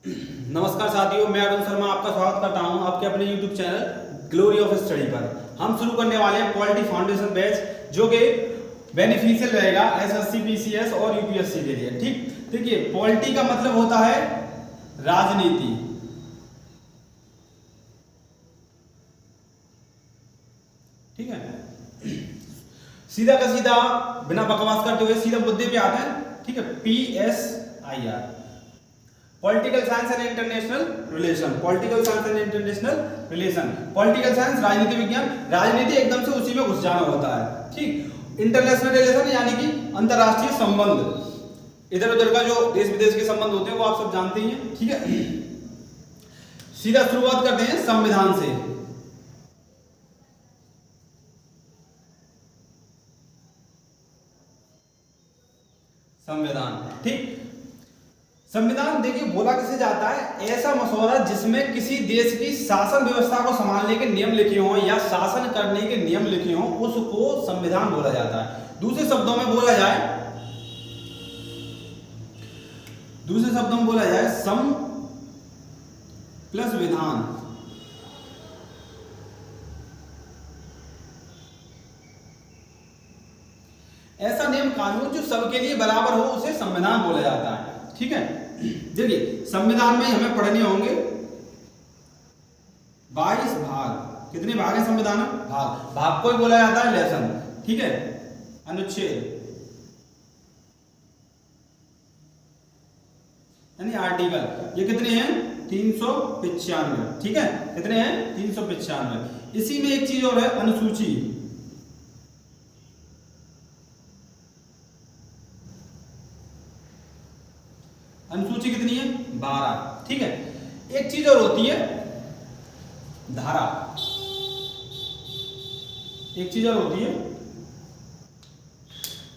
नमस्कार साथियों, मैं अरुण शर्मा आपका स्वागत करता हूं आपके अपने YouTube channel glory of study पर। हम शुरू करने वाले हैं पॉलिटी फाउंडेशन बैच, जो कि बेनिफिशियल रहेगा एसएससी, पीसीएस और यूपीएससी के लिए। ठीक, देखिए पॉलिटी का मतलब होता है राजनीति। ठीक है, सीधा का सीधा बिना बकवास करते हुए सीधा मुद्दे पे आते हैं। ठीक है, PSIR, political science and international relation. Political science and international relation, political science राजनीति विज्ञान, राजनीति एकदम से उसी में घुस जाना होता है। ठीक, इंटरनेशनल रिलेशन यानी कि अंतरराष्ट्रीय संबंध, इधर उधर का जो देश विदेश के संबंध होते हैं वो आप सब जानते ही हैं। ठीक है, सीधा शुरुआत करते हैं संविधान से। संविधान, ठीक, संविधान देखिए बोला किसे जाता है, ऐसा मसौदा जिसमें किसी देश की शासन व्यवस्था को संभालने के नियम लिखे हों या शासन करने के नियम लिखे हों, उसको संविधान बोला जाता है। दूसरे शब्दों में बोला जाए सम प्लस विधान। ऐसा नियम कानून जो सबके लिए बराबर हो उसे संविधान बोला जाता है। ठीक है, देखिए संविधान में हमें पढ़ने होंगे 22 भाग। कितने भाग है संविधान में? भाग को ही बोला जाता है लेसन। ठीक है, अनुच्छेद यानी आर्टिकल, ये कितने हैं? 395। ठीक है, कितने हैं? 395। इसी में एक चीज और है, अनुसूची। अनुसूची कितनी है? 12। ठीक है, एक चीज और होती है धारा। एक चीज और होती है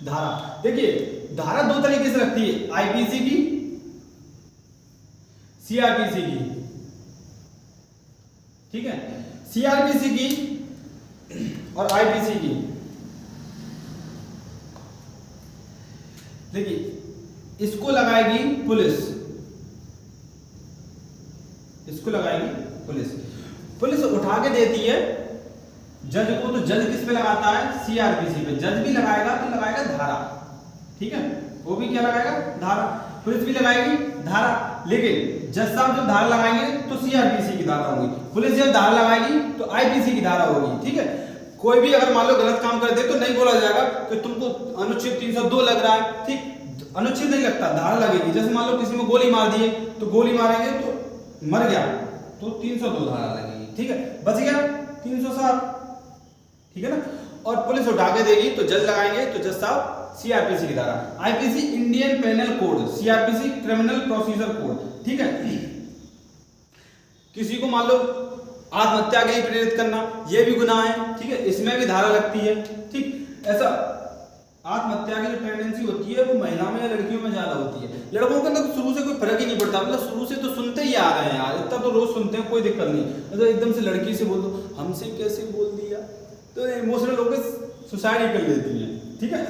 धारा। देखिए धारा दो तरीके से लगती है, आईपीसी की, सीआरपीसी की। ठीक है, सीआरपीसी की और आईपीसी की। देखिए इसको लगाएगी पुलिस, इसको लगाएगी पुलिस। पुलिस उठा के देती है जज को, तो जज किस पे लगाता है? सीआरपीसी पे। जज भी लगाएगा तो लगाएगा धारा। ठीक है, वो भी क्या लगाएगा? धारा। पुलिस भी लगाएगी धारा, लेकिन जज साहब जब धारा लगाएंगे तो सीआरपीसी की धारा होगी, पुलिस जब धारा लगाएगी तो आईपीसी की धारा होगी। ठीक है, कोई भी अगर मान लो गलत काम कर दे तो नहीं बोला जाएगा कि तुमको अनुच्छेद 302 लग रहा है। ठीक, अनुच्छेद नहीं लगता, धारा लगेगी। जैसे मान लो किसी में गोली मार दिए तो गोली मारेंगे तो मर गया तो 302 धारा लगेगी। ठीक है, बच गया 307। ठीक है ना, और पुलिस उठा के देगी तो जज लगाएंगे तो जज साहब सीआरपीसी की धारा। IPC Indian penal code, CrPC criminal procedure code. ठीक है, किसी को मान लो आत्महत्या के लिए प्रेरित करना, यह भी गुनाह है। ठीक है, इसमें भी धारा लगती है। ठीक, ऐसा आत्महत्या की जो टेंडेंसी होती है वो महिला में या लड़कियों में ज्यादा होती है। लड़कों के अंदर तो शुरू से कोई फर्क ही नहीं पड़ता, मतलब शुरू से तो सुनते ही आ रहे हैं यार, इतना तो रोज सुनते हैं, कोई दिक्कत नहीं। मतलब एकदम से लड़की से बोल दो, हमसे कैसे बोल दिया, तो इमोशनल होकर सुसाइड ही कर लेती है। ठीक है,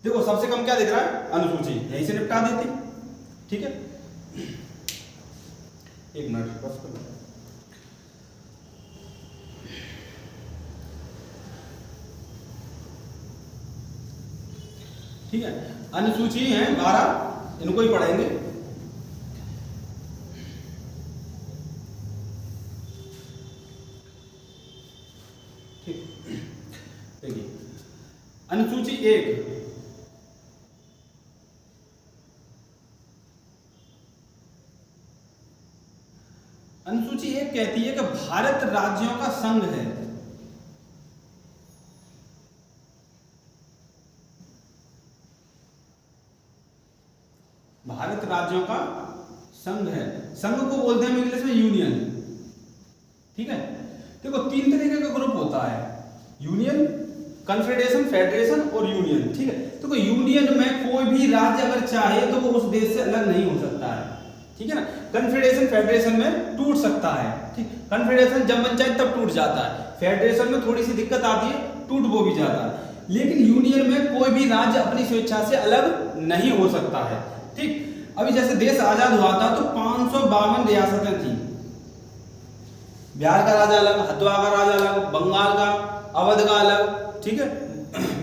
देखो सबसे कम क्या दिख रहा है? अनुसूची, यहीं से निपटा देती। ठीक है, एक मिनट बस कर। ठीक है, अनुसूची है 12, इनको ही पढ़ेंगे। ठीक, देखिए अनुसूची 1, अनुसूची 1 कहती है कि भारत राज्यों का संघ है। भारत राज्यों का संघ है। संघ को बोलते हैं इंग्लिश में यूनियन। ठीक है, देखो 3 तरीके का ग्रुप होता है, यूनियन, कन्फेडरेशन, फेडरेशन और यूनियन। ठीक है, तो यूनियन में कोई भी राज्य अगर चाहे तो वो उस देश से अलग नहीं हो सकता है। ठीक है ना, कन्फेडरेशन फेडरेशन में टूट सकता है। ठीक, कन्फेडरेशन जब बन जाए तब टूट जाता है, फेडरेशन में थोड़ी सी दिक्कत आती है, टूट वो भी जाता है। लेकिन यूनियन में कोई भी राज्य अपनी स्वेच्छा से अलग नहीं हो सकता है। ठीक, अभी जैसे देश आजाद हुआ था तो 552 रियासतें थी। बिहार का राजा अलग, हथुआ का राजा अलग, बंगाल का, अवध का अलग, ठीक है,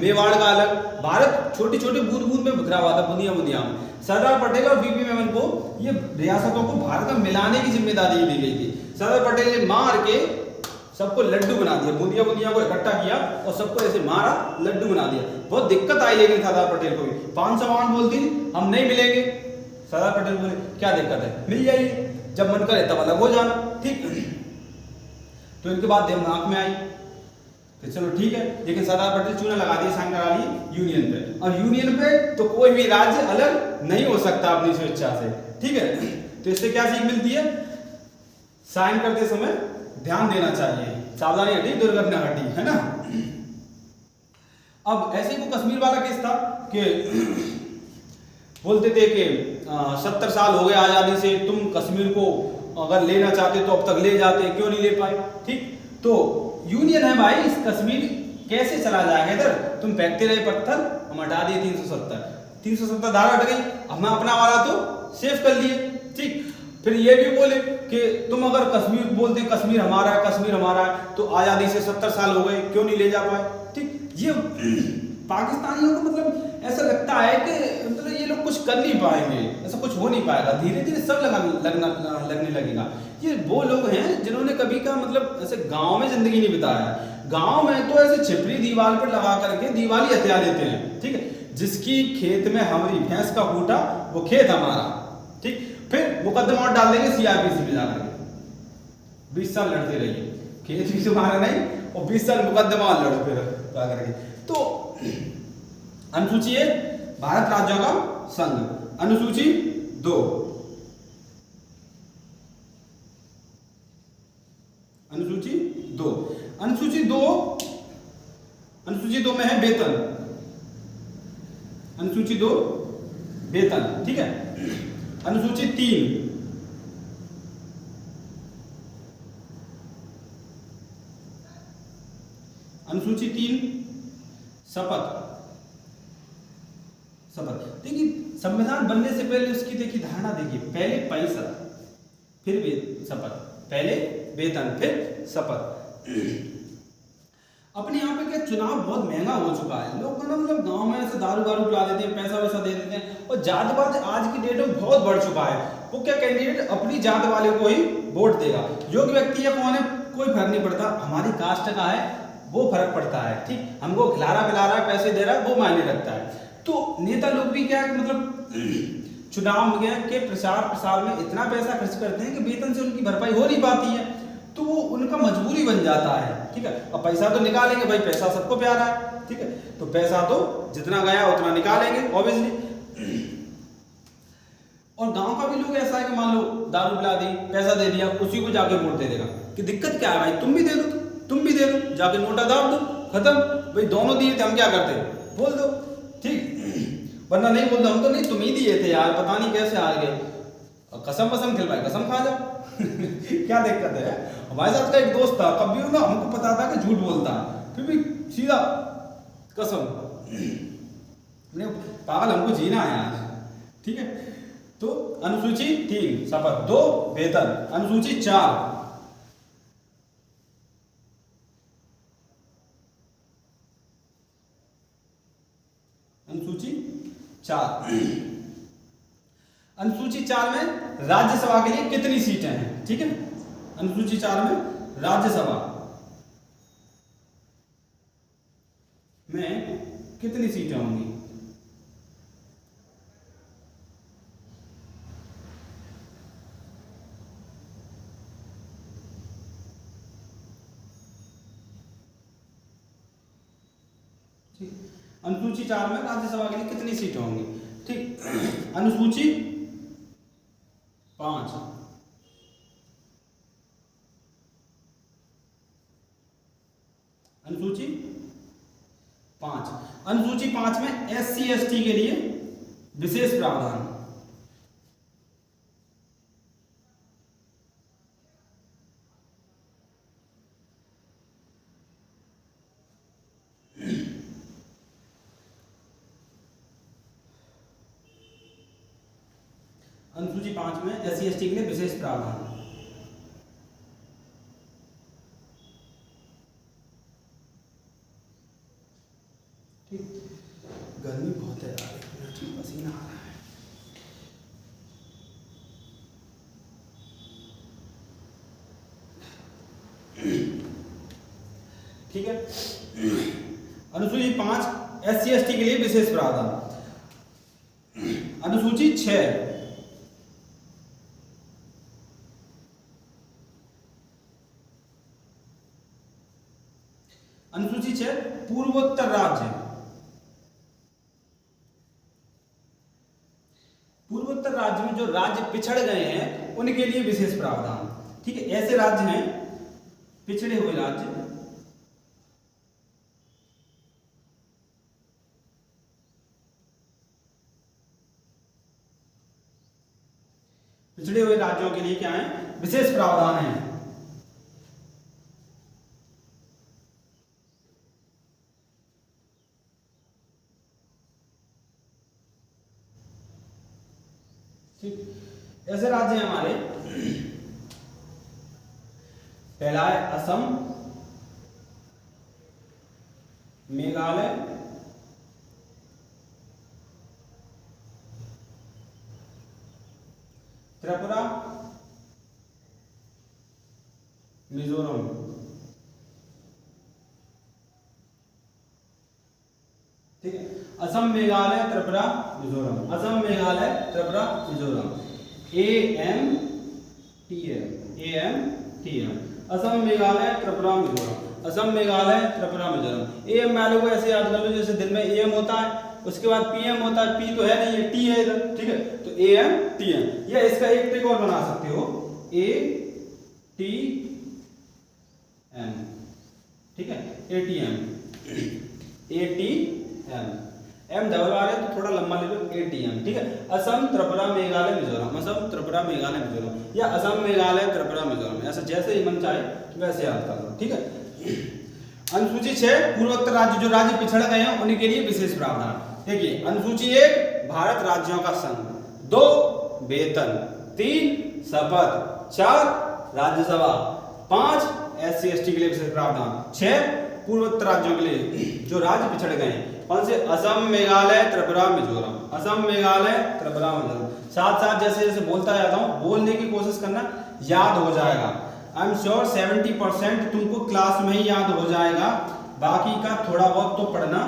मेवाड़ का अलग। भारत छोटी छोटी बूंद बूंद में बिखरा हुआ था, बुंदिया बुंदिया में। सरदार पटेल और वीपी मेमन को ये रियासतों को भारत में मिलाने की जिम्मेदारी दी गई थी। सरदार पटेल ने मार के सबको लड्डू बना दिया, बूंदिया बूंदिया को इकट्ठा किया और सबको ऐसे मारा, लड्डू बना दिया। बहुत दिक्कत आई लेकिन सरदार पटेल को भी 552 बोलती हम नहीं मिलेंगे। सरदार पटेल बोले क्या दिक्कत है, मिल जाइए, जब मन करे तब अलग हो जाना, ठीक। तो इनके बाद दिमाग में आई तो चलो ठीक है, लेकिन सरदार पटेल चूना लगा दिया, साइन करा ली यूनियन पे। और यूनियन पे तो कोई भी राज्य अलग नहीं हो सकता अपनी स्वेच्छा से, ठीक है। तो इससे क्या सीख मिलती है, साइन करते समय ध्यान देना चाहिए, सावधानी हटी दुर्घटना घटी, है ना। अब ऐसे ही को कश्मीर वाला केस था कि बोलते थे कि 70 साल हो गए आजादी से, तुम कश्मीर को अगर लेना चाहते तो अब तक ले जाते, क्यों नहीं ले पाए, ठीक। तो यूनियन है भाई, इस कश्मीर कैसे चला जाएगा इधर, तुम फेंकते रहे पत्थर, हम हटा दिए 370 धारा हट गई, हम अपना वाला तो सेव कर लिए, ठीक। फिर ये भी बोले कि तुम अगर कश्मीर बोलते कश्मीर हमारा है, कश्मीर हमारा है, तो आजादी से 70 साल हो गए, क्यों नहीं ले जा पाए, ठीक। ये पाकिस्तानियों को मतलब ऐसा लगता है कि मतलब ये लोग कुछ कर नहीं पाएंगे, ऐसा कुछ हो नहीं पाएगा, धीरे धीरे सब लगने लगेगा। ये वो लोग हैं जिन्होंने कभी का मतलब ऐसे गांव में जिंदगी नहीं बिताया है। गांव में तो ऐसे छिपरी दीवार पर लगा करके दिवाली हथिया देते हैं, ठीक है। जिसकी खेत में हमारी भैंस का खूटा वो खेत हमारा, ठीक। फिर मुकदमा डाल देंगे सीआरपीसी में जाकर, 20 साल लड़ते रहिए, खेत भी तुम्हारा नहीं और 20 साल मुकदमा लड़ो फिर जाकर के। तो अनुसूची 1 भारत राज्यों का संघ, अनुसूची 2 अनुसूची 2 में है वेतन, अनुसूची 2 वेतन, ठीक है। अनुसूची 3 शपथ। देखिए संविधान बनने से पहले उसकी देखिए धारणा देखिए, पहले पैसा फिर शपथ, पहले वेतन फिर शपथ। अपने यहाँ पे क्या चुनाव बहुत महंगा हो चुका है, लोग ना मतलब गांव में ऐसे दारू पिला देते हैं, पैसा वैसा दे देते हैं, और जातिवाद आज की डेट में बहुत बढ़ चुका है। वो क्या कैंडिडेट अपनी जात वाले को ही वोट देगा, योग्य व्यक्ति है कौन है कोई फर्क नहीं पड़ता, हमारी कास्ट का है वो फर्क पड़ता है, ठीक। हमको खिला रहा पिला रहा है, पैसे दे रहा है, वो मायने रखता है। तो नेता लोग भी क्या मतलब चुनाव के प्रसार में इतना पैसा खर्च करते हैं कि वेतन से उनकी भरपाई हो नहीं पाती है, तो वो उनका मजबूरी बन जाता है, ठीक है। अब पैसा तो निकालेंगे भाई, पैसा सबको प्यारा है, ठीक है, तो पैसा तो जितना गया उतना निकालेंगे ऑब्वियसली। और गांव का भी लोग ऐसा है कि मान लो दारू पिला दी, पैसा दे दिया, उसी को जाके वोट दे देगा, कि दिक्कत क्या है भाई, तुम भी दे दो, जाके नोटा दाब दो, खत्म भाई, दोनों दिए थे हम क्या करते, बोल दो, ठीक। वरना नहीं बोल दो हम तो नहीं, तुम ही दिए थे यार, पता नहीं कैसे आ गए, कसम वसम खिलवाए, कसम खा जाओ। क्या दिक्कत है। हमारे साथ का एक दोस्त था, कभी ना हमको पता था कि झूठ बोलता है, फिर भी सीधा कसम, पागल हमको जीना है आज, ठीक है। तो अनुसूची 3 शपथ, 2 वेतन, अनुसूची 4 अनुसूची 4 में राज्यसभा के लिए कितनी सीटें हैं, ठीक है। अनुसूची 4 में राज्यसभा में कितनी सीटें होंगी, अनुसूची 4 में राज्यसभा के लिए कितनी सीटें होंगी, ठीक। अनुसूची 5 अनुसूची 5 में SC/ST के लिए विशेष प्रावधान, अनुसूची 5 में SC ST के लिए विशेष प्रावधान। ठीक, गर्मी बहुत है यार, ठीक पसीना आ रहा है। ठीक है, अनुसूची 5 SC ST के लिए विशेष प्रावधान। अनुसूची 6 अनुसूची 6 पूर्वोत्तर राज्य। पूर्वोत्तर राज्य में जो राज्य पिछड़ गए हैं उनके लिए विशेष प्रावधान। ठीक है, ऐसे राज्य हैं पिछड़े हुए राज्य, पिछड़े हुए राज्यों के लिए क्या है, विशेष प्रावधान है। ठीक, ऐसे राज्य हैं हमारे, पहला है असम, मेघालय, त्रिपुरा, मिजोरम। ठीक है, असम, मेघालय, त्रिपुरा, मिजोरम। असम, मेघालय, त्रिपुरा, मिजोरम। AMTM असम, मेघालय, त्रिपुरा, मिजोरम। असम, मेघालय, त्रिपुरा, मिजोरम। AM वाले को ऐसे याद कर लो जैसे दिन में AM होता है, उसके बाद PM होता है, P तो है नहीं, ये T है इधर। ठीक है, तो AMTM, या इसका एक ट्रिक और बना सकते हो, ATM। ठीक है, ATM M डबल आर है तो थोड़ा लंबा ले लो, ATM। ठीक है, असम, त्रिपुरा, मेघालय, मिजोरम। असम, त्रिपुरा, मेघालय, मिजोरम, या असम, मेघालय, त्रिपुरा, मिजोरम, ऐसा जैसे ही मन चाहे वैसे याद कर लो। ठीक है, अनुसूची 6 पूर्वोत्तर राज्य, जो राज्य पिछड़ गए हैं उनके लिए विशेष प्रावधान। देखिए, अनुसूची 1 भारत राज्यों का संघ, 2 वेतन, 3 शपथ, 4 राज्यसभा, 5 SC ST के लिए विशेष प्रावधान, 6 पूर्वोत्तर राज्यों के लिए जो राज्य पिछड़ गए हैं, कौन से, असम, मेघालय, त्रिपुरा, मिजोरम। असम, मेघालय, त्रिपुरा, मिजोरम। साथ साथ जैसे जैसे बोलता जाता हूँ, बोलने की कोशिश करना, याद हो जाएगा। आई एम श्योर 70% तुमको क्लास में ही याद हो जाएगा, बाकी का थोड़ा बहुत तो पढ़ना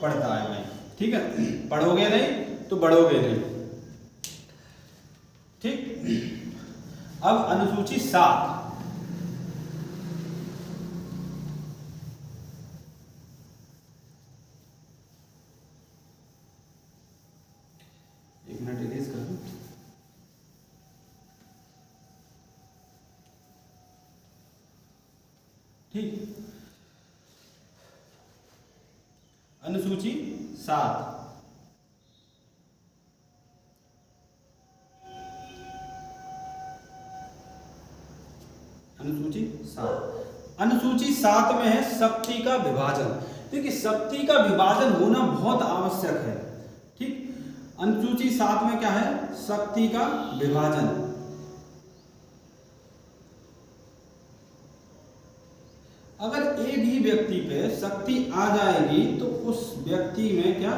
पड़ता है भाई। ठीक है, पढ़ोगे नहीं तो बढ़ोगे नहीं। ठीक, अब अनुसूची 7, एक मिनट रिलीज कर दूं। ठीक, अनुसूची 7, अनुसूची 7, अनुसूची 7 में है शक्ति का विभाजन। देखिए, शक्ति का विभाजन होना बहुत आवश्यक है। ठीक, अनुसूची 7 में क्या है, शक्ति का विभाजन। अगर एक ही व्यक्ति पे शक्ति आ जाएगी तो उस व्यक्ति में क्या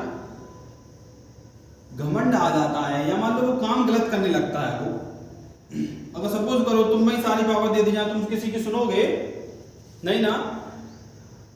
घमंड आ जाता है, या मान लो वो काम गलत करने लगता है। वो अगर सपोज करो तुम में ही सारी पावर दे दी जाए, तुम किसी की सुनोगे नहीं ना।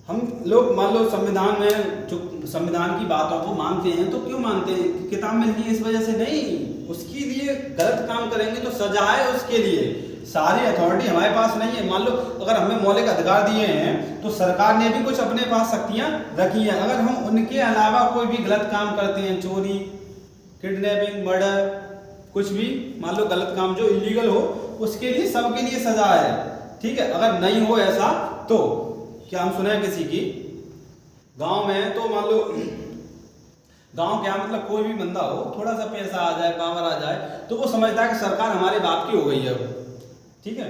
हम लोग मान लो संविधान में जो संविधान की बातों को मानते हैं, तो क्यों मानते हैं, किताब मिलती है इस वजह से नहीं, उसके लिए गलत काम करेंगे तो सजा है उसके लिए। सारी अथॉरिटी हमारे पास नहीं है। मान लो अगर हमें मौलिक अधिकार दिए हैं तो सरकार ने भी कुछ अपने पास शक्तियां रखी हैं। अगर हम उनके अलावा कोई भी गलत काम करते हैं, चोरी, किडनैपिंग, मर्डर, कुछ भी मान लो गलत काम जो इलीगल हो, उसके लिए सबके लिए सजा है। ठीक है, अगर नहीं हो ऐसा तो क्या हम सुने किसी की गांव में, तो मान लो गांव क्या मतलब कोई भी बंदा हो, थोड़ा सा पैसा आ जाए, पावर आ जाए, तो वो समझता है कि सरकार हमारे बाप की हो गई है। ठीक है,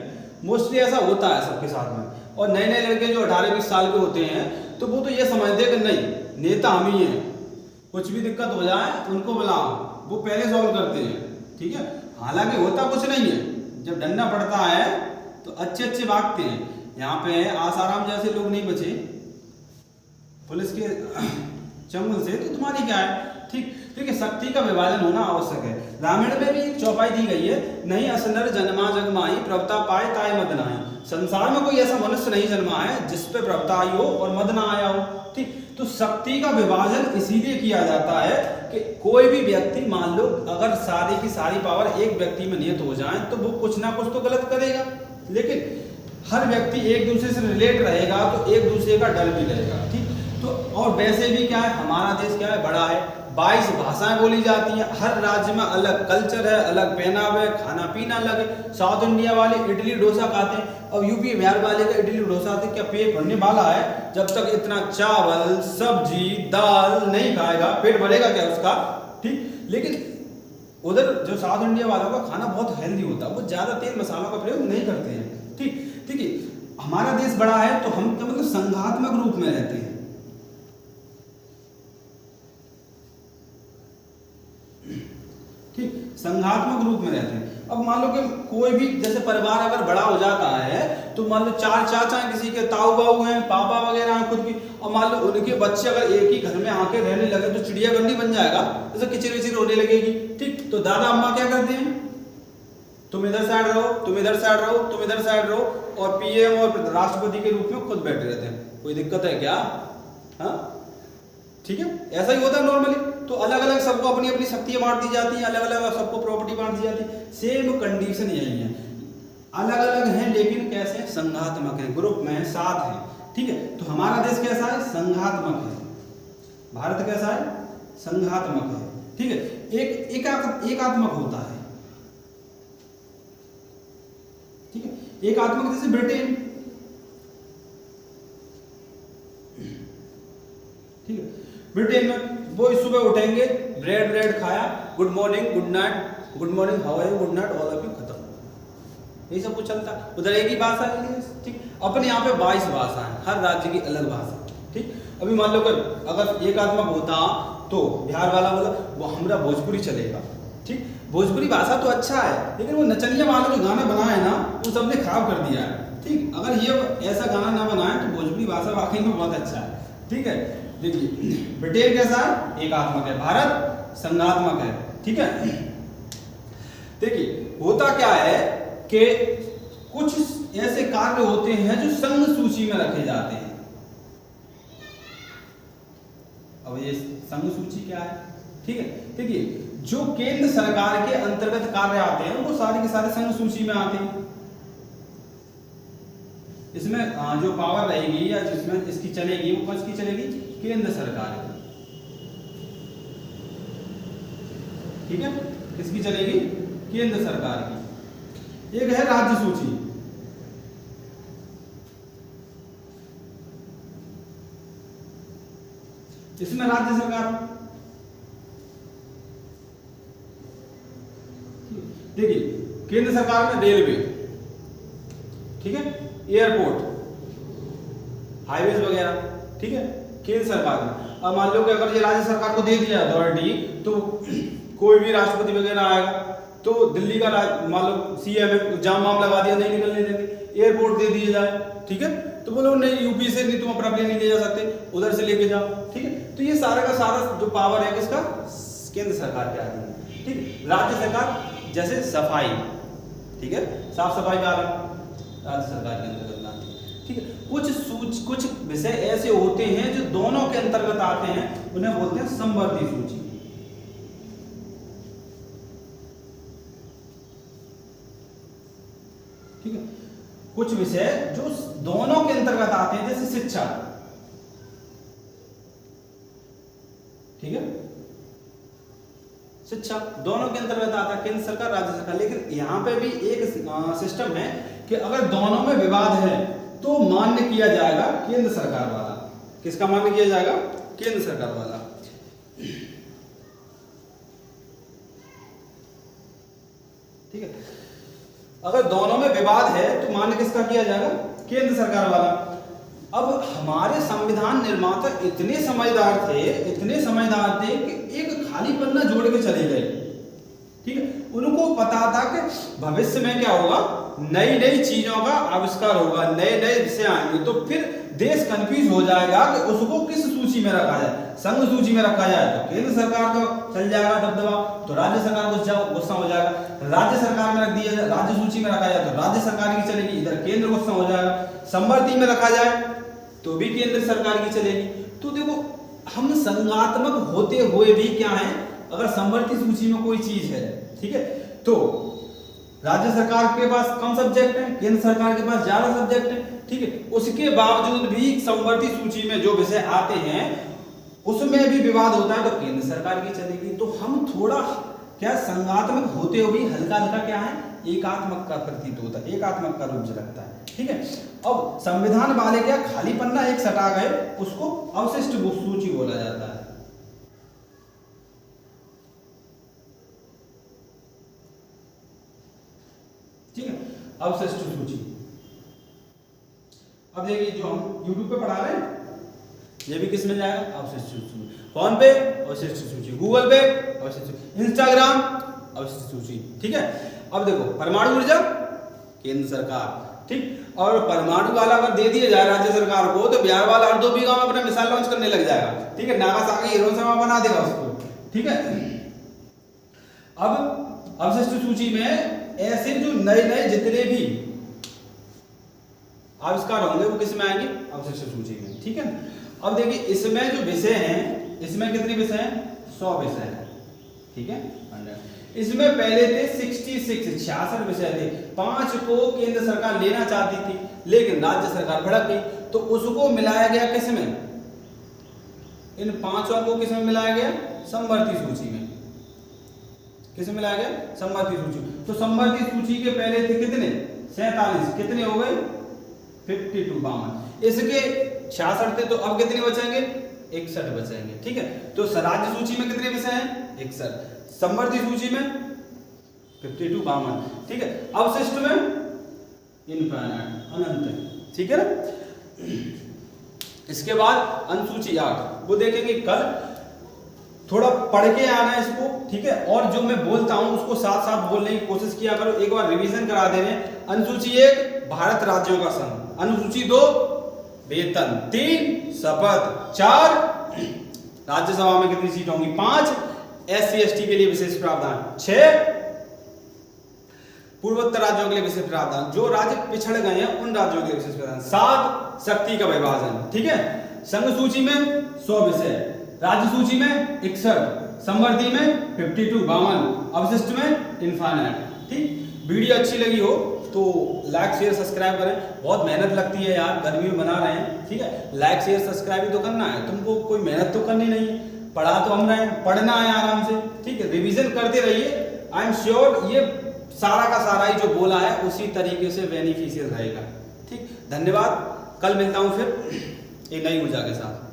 मोस्टली ऐसा होता है सबके साथ में। और नए नए लड़के जो 18-20 साल के होते हैं, तो वो तो ये समझते हैं कि नहीं नेता हम ही हैं, कुछ भी दिक्कत हो जाए उनको बुलाओ, वो पहले सॉल्व करते हैं। ठीक है, हालांकि होता कुछ नहीं है, जब डंडा पड़ता है तो अच्छे अच्छे भागते हैं। यहाँ पे आसाराम जैसे लोग नहीं बचे पुलिस के चंगुल से, तो तुम्हारी क्या है, ठीक ठीक है। शक्ति का विभाजन होना आवश्यक है। रामायण में भी एक चौपाई दी गई है, नहीं असनर जन्मा जगमाई प्रभुता पाए ताय मद नाई। संसार में कोई ऐसा मनुष्य नहीं जन्मा है जिस पे प्रभुता आई हो और मद ना आया हो, ठीक। तो शक्ति का विभाजन इसीलिए किया जाता है कि कोई भी व्यक्ति, मान लो अगर सारी की सारी पावर एक व्यक्ति में नियत हो जाए तो वो कुछ ना कुछ तो गलत करेगा, लेकिन हर व्यक्ति एक दूसरे से रिलेट रहेगा तो एक दूसरे का डर भी रहेगा, ठीक। तो और वैसे भी क्या है, हमारा देश क्या है, बड़ा है, 22 भाषाएं बोली जाती हैं, हर राज्य में अलग कल्चर है, अलग पहनावा है, खाना पीना अलग है। साउथ इंडिया वाले इडली डोसा खाते हैं और यूपी बिहार वाले का इडली डोसा से क्या पेट भरने वाला है? जब तक इतना चावल सब्जी दाल नहीं खाएगा पेट भरेगा क्या उसका, ठीक। लेकिन उधर जो साउथ इंडिया वालों का खाना बहुत हेल्दी होता है, वो ज्यादा तेल मसालों का प्रयोग नहीं करते हैं, ठीक ठीक है। हमारा देश बड़ा है तो हम क्या मतलब संघात्मक रूप में रहते हैं, ठीक, संघात्मक रूप में रहते हैं। अब मान लो कि कोई भी जैसे परिवार अगर बड़ा हो जाता है तो मान लो 4 चाचा हैं, किसी के ताऊ बाऊ हैं, पापा वगैरह हैं खुद भी, और मान लो उनके बच्चे अगर एक ही घर में आके रहने लगे तो चिड़ियाघर बन जाएगा, जैसे किचिर विचिर होने लगेगी, ठीक। तो दादा अम्मा क्या करते हैं, तुम इधर साइड रहो, तुम इधर साइड रहो, तुम इधर साइड रहो, और पीएम और राष्ट्रपति के रूप में खुद बैठे रहते हैं। कोई दिक्कत है क्या? हाँ, ठीक है, ऐसा ही होता है नॉर्मली। तो अलग अलग सबको अपनी अपनी शक्तियां बांट दी जाती हैं, अलग अलग सबको प्रॉपर्टी बांट दी जाती है। सेम कंडीशन यही है, अलग अलग हैं लेकिन कैसे, संघात्मक है, ग्रुप में है, साथ है, ठीक है। तो हमारा देश कैसा है, संघात्मक है। भारत कैसा है, संघात्मक है, ठीक है। एकात्मक होता है, ठीक है। एकात्मक जैसे ब्रिटेन, ठीक है। ब्रिटेन में वो सुबह उठेंगे, ब्रेड खाया, good morning good night, good morning how are you, good night all of you, खत्म, यही सब कुछ चलता है। उधर एक ही भाषा है, ठीक। अपने यहाँ पे 22 भाषा है, हर राज्य की अलग भाषा, ठीक। अभी मान लो अगर एकात्मक होता तो बिहार वाला बोला वो हमारा भोजपुरी चलेगा, ठीक। भोजपुरी भाषा तो अच्छा है, लेकिन वो नचनिया वाला जो गाना बनाया है ना, वो सबने खराब कर दिया है, ठीक। अगर ये ऐसा गाना ना बनाए तो भोजपुरी भाषा वाकई में बहुत अच्छा है, ठीक है। देखिए ब्रिटेन कैसा है, एकात्मक है, भारत संघात्मक है, ठीक है। देखिए होता क्या है कि कुछ ऐसे कार्य होते हैं जो संघ सूची में रखे जाते हैं। अब ये संघ सूची क्या है, ठीक है। देखिए जो केंद्र सरकार के अंतर्गत कार्य आते हैं वो सारे के सारे संघ सूची में आते हैं। इसमें जो पावर रहेगी या जिसमें इसकी चलेगी वो किसकी चलेगी, केंद्र सरकार की, ठीक है। किसकी चलेगी, केंद्र सरकार की। एक है राज्य सूची, इसमें राज्य सरकार, देखिए केंद्र सरकार में रेलवे, ठीक है, एयरपोर्ट, हाईवेज वगैरह, ठीक है, केंद्र सरकार में। अब मान लो कि अगर ये राज्य सरकार को दे दिया अथॉरिटी तो कोई भी राष्ट्रपति वगैरह आएगा तो दिल्ली का मान लो सीएम है, जाम वाम लगा दिया, नहीं निकलने देंगे। एयरपोर्ट दे दिया जाए, ठीक है, तो बोलो नहीं यूपी से नहीं, तुम अपना प्लेन नहीं ले जा सकते, उधर से लेके जाओ, ठीक है। तो ये सारा का सारा जो पावर है किसका, केंद्र सरकार के आती है, ठीक। राज्य सरकार जैसे सफाई, ठीक है, साफ सफाई का राज्य सरकार के अंतर्गत लाती है, ठीक है। कुछ विषय ऐसे होते हैं जो दोनों के अंतर्गत आते हैं, उन्हें बोलते हैं समवर्ती सूची, ठीक है। कुछ विषय जो दोनों के अंतर्गत आते हैं जैसे शिक्षा, ठीक है, शिक्षा दोनों के अंतर्गत आता है, केंद्र सरकार राज्य सरकार। लेकिन यहाँ पे भी एक सिस्टम है कि अगर दोनों में विवाद है तो मान्य किया जाएगा केंद्र सरकार वाला। किसका मान्य किया जाएगा, केंद्र सरकार वाला, ठीक है। अगर दोनों में विवाद है तो मान्य किसका किया जाएगा, केंद्र सरकार वाला। अब हमारे संविधान निर्माता इतने समझदार थे कि एक खाली पन्ना जोड़ के चले गए, ठीक है, उनको पता था कि भविष्य में क्या होगा, नई नई चीजों का आविष्कार होगा, नए नए विषय आएंगे, तो फिर देश कंफ्यूज हो जाएगा कि उसको किस सूची में रखा जाए। संघ सूची में रखा जाए तो केंद्र सरकार का चल जाएगा दबदबा, तो राज्य सरकार गुस्सा हो जाएगा। राज्य सरकार में रख दिया जाए, राज्य सूची में रखा जाए तो राज्य सरकार की चलेगी, इधर केंद्र गुस्सा हो जाएगा। समवर्ती में रखा जाए तो भी केंद्र सरकार की चलेगी। तो देखो, हम संघात्मक होते हुए भी क्या है, अगर समवर्ती सूची में कोई चीज है, ठीक है, तो राज्य सरकार के पास कम सब्जेक्ट है, केंद्र सरकार के पास ज्यादा सब्जेक्ट है, ठीक है, उसके बावजूद भी समवर्ती सूची में जो विषय आते हैं उसमें भी विवाद होता है तो केंद्र सरकार की चलेगी। तो हम थोड़ा क्या संघात्मक होते हुए भी हल्का हल्का क्या है, एकात्मक का प्रतीत होता है, एकात्मक का रूप रखता है, ठीक है। अब संविधान वाले क्या खाली पन्ना एक सटा गए, उसको अवशिष्ट सूची बोला जाता है। ठीक है, अवशिष्ट सूची। अब देखिए, जो हम YouTube पे पढ़ा रहे हैं ये भी किस में जाएगा, अवशिष्ट सूची। फोन पे अवशिष्ट सूची, गूगल पे अवशिष्ट सूची, इंस्टाग्राम अवशिष्ट सूची, ठीक है। अब देखो, परमाणु ऊर्जा केंद्र सरकार, ठीक, और परमाणु वाला अगर दे दिया जाए राज्य सरकार को तो बिहार वाला हर 2 बीघा में अपना मिसाइल लॉन्च करने लग जाएगा, ठीक है, नागासाकी हिरोशिमा बना देगा उसको, ठीक है। अब अवशिष्ट सूची में ऐसे जो नए नए जितने भी आविष्कार होंगे वो किस में आएंगे, अवशिष्ट सूची में, ठीक है। अब देखिए, इसमें जो विषय हैं, इसमें कितने विषय हैं, 100 विषय हैं, ठीक है। इसमें पहले थे 66 विषय थे, 5 को केंद्र सरकार लेना चाहती थी लेकिन राज्य सरकार भड़क गई, तो उसको मिलाया गया किसमें, इन 5 को किसमें मिलाया गया, समवर्ती सूची में। किसमें मिलाया गया, समवर्ती सूची। तो समवर्ती सूची के पहले थे कितने, 47, कितने हो गए, 52। इसके 66 थे, तो अब कितने बचेंगे, 61 बचेंगे, ठीक है। तो राज्य सूची में कितने विषय हैं, 61, समवर्ती सूची में 52, ठीक है, अवशिष्ट में इनफाइनाइट, अनंत, ठीक है ना। इसके बाद अनुसूची 8 वो देखेंगे कल, थोड़ा पढ़ के आना है इसको, ठीक है, और जो मैं बोलता हूं उसको साथ साथ बोलने की कोशिश किया करो, एक बार रिवीजन करा देने। अनुसूची 1 भारत राज्यों का संघ, अनुसूची 2 वेतन, 3 शपथ, 4 राज्यसभा में कितनी सीट होंगी, 5 SC ST के लिए विशेष प्रावधान, 6 पूर्वोत्तर राज्यों के लिए विशेष प्रावधान, जो राज्य पिछड़ गए हैं उन राज्यों के लिए विशेष प्रावधान, 7 शक्ति का विभाजन, ठीक है। संघ सूची में 100 विषय, राज्य सूची में 61, समवर्ती में 52, अवशिष्ट में इनफाइनाइट, ठीक। वीडियो अच्छी लगी हो तो लाइक शेयर सब्सक्राइब करें, बहुत मेहनत लगती है यार, गर्मी में बना रहे हैं, ठीक है। लाइक शेयर सब्सक्राइब ही तो करना है, तुमको कोई मेहनत तो करनी नहीं है, पढ़ा तो हम रहे हैं, पढ़ना है आराम से, ठीक है, रिवीजन करते रहिए। आई एम श्योर ये सारा का सारा ही जो बोला है उसी तरीके से बेनिफिशियल रहेगा, ठीक। धन्यवाद, कल मिलता हूं फिर एक नई ऊर्जा के साथ।